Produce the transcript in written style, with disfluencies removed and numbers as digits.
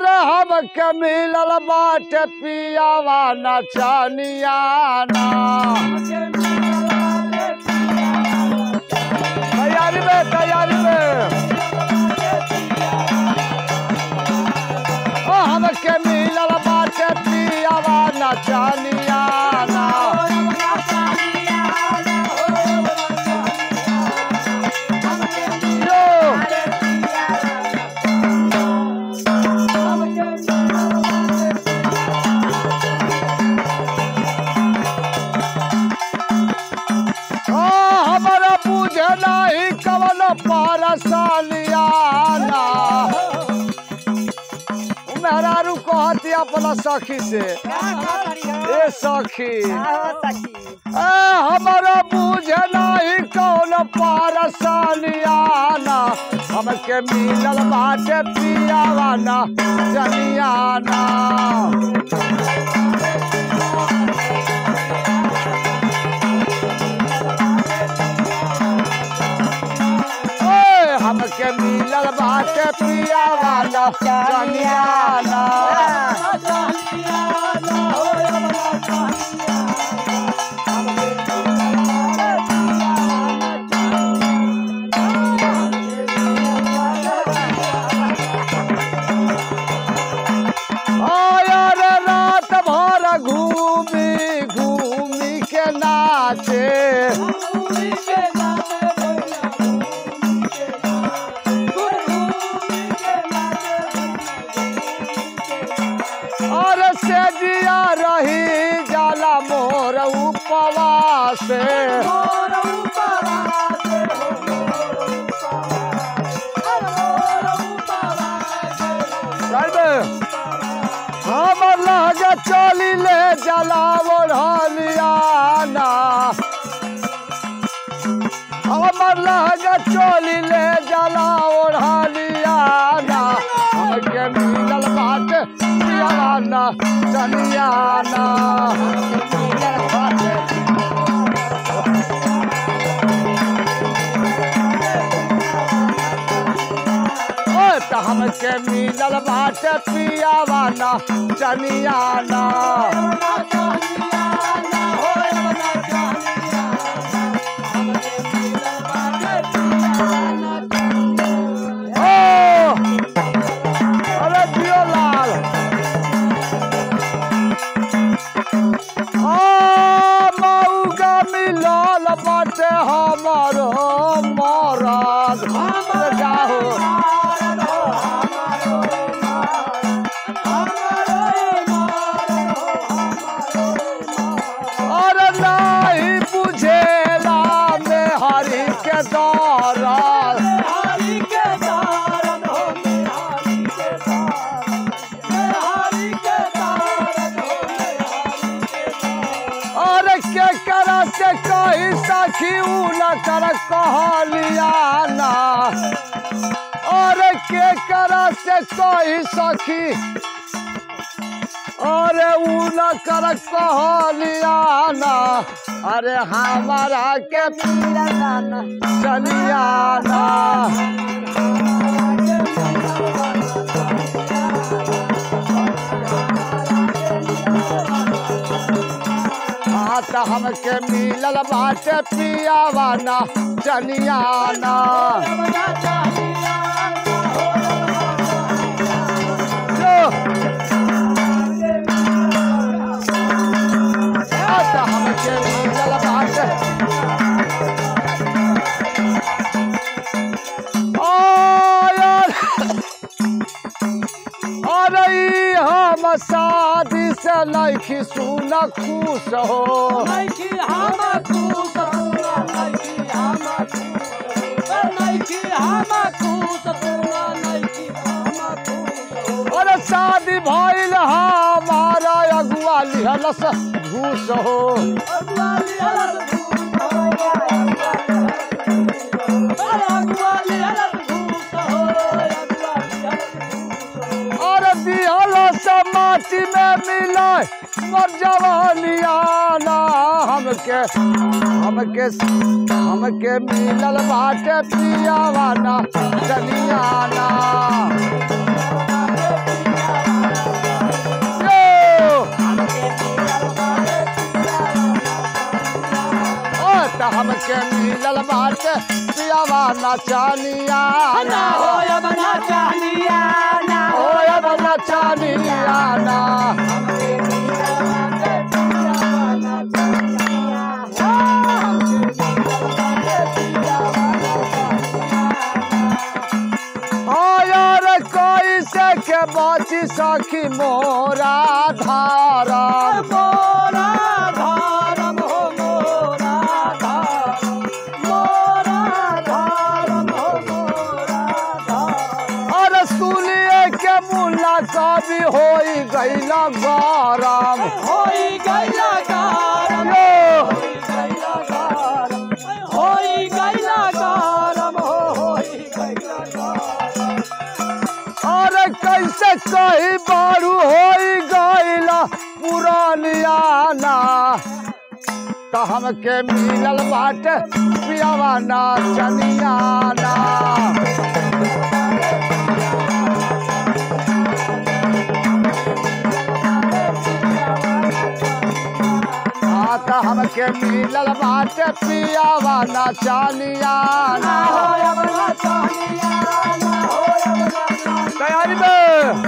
अरे हमके मिलल बाटे पियावा नचनिया ना। तैयारी में हमके मिलल बाटे पियावा नचनिया ना। हमारा बुझे नहीं कवन पारसालिया ना। मेहरारू कहती अपना सखी से, ए सखी हमारा बुझे नहीं कौन पारसालिया ना। हमके मिलल बाटे पियावा नचनिया ना। हमके मिलल बाटे पियावा नचनिया ना। रे रात भर घूमी घूमी के नाचे। और से जिया रही जाला मोर उपवास। हम लगे चली ले जला ओढ़लिया ना। हमर लगे चली ले जला ओढ़लिया ना। हमके मिलल बाटे पियावा नचनिया ना। हमके मिलल बाटे पियावा नचनिया ना। अरे जियो लाल मऊगा मिलल बाटे हमारो मरद। जाहो अरे नहीं बुझेला में हरि के दौरान। अरे के करा से कही सखी उ न कर कहलिया ना। अरे के करा से कही सखी अरे उ न कर कहलिया ना। अरे हमारा के चलिया ना। हमके मिलल बाटे पियावा नचनिया ना। हमके मिलल बाटे अरे हम शादी से लैखी सुन खुश हो। अरे शादी भइल हमारा अगुआ लिहलस घूस हो। और दिहल से माटी में मिला मर जवानिया ना। हमके मिलल बाटे पियावा नचनिया ना। बाटे पियावा नचनिया ना हो अब नचनिया ना हो अब नचनिया ना कैसे के बची सखी मोरा धारम मोरा धारम हो मोरा धारम मोरा धारम हो मोरा धारम अरे सुनिए के मुन्ना कभी होई गईला गरम होई गईला गरम होई गईला गरम होई गईला गरम होई गईला गरम अरे कैसे कही बारू होई गईला पुरानियाना तो हमके मिलल बाटे पियावा नचनियाना हाँ तो हमके मिलल बाटे पियावा नचनियाना तैयारी में